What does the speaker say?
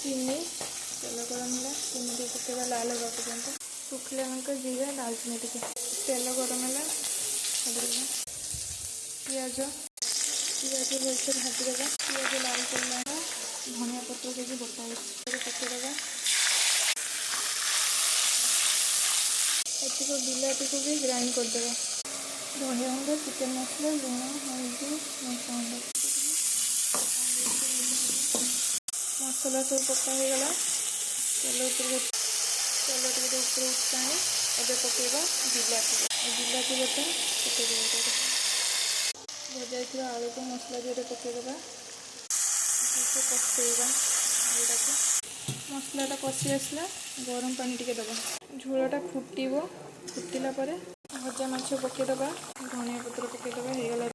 चीनी तेल गरम है चीनी टे पकेबा लाल हवा पर्यंत शुखिला लंका जीरा दालचीनी टे तेल गरम है पियाज भलसे भाजीदेवा पियाज लाल कला धनिया पत्र देगी बटा पकईदेवा एतिक बिलाटी को भी ग्राइंड करदे धनिया गुंड चिकेन मसला लुण हल्दी लंका गुंड मसला सब पका हो गला तेल टे ऊपर उठाणी एबे पकेबा बिलाटी बिलाटी बटा पकईदेवा भजा आलू को मसला दिहरे पकईदेवा कषेबा आलूटा को मसलाटा कषि आसला गरम पानी टिके दबा झोलटा फुटिला भजा माछ पकईदेवा धनिया पत्र पकईदेवा हो गला।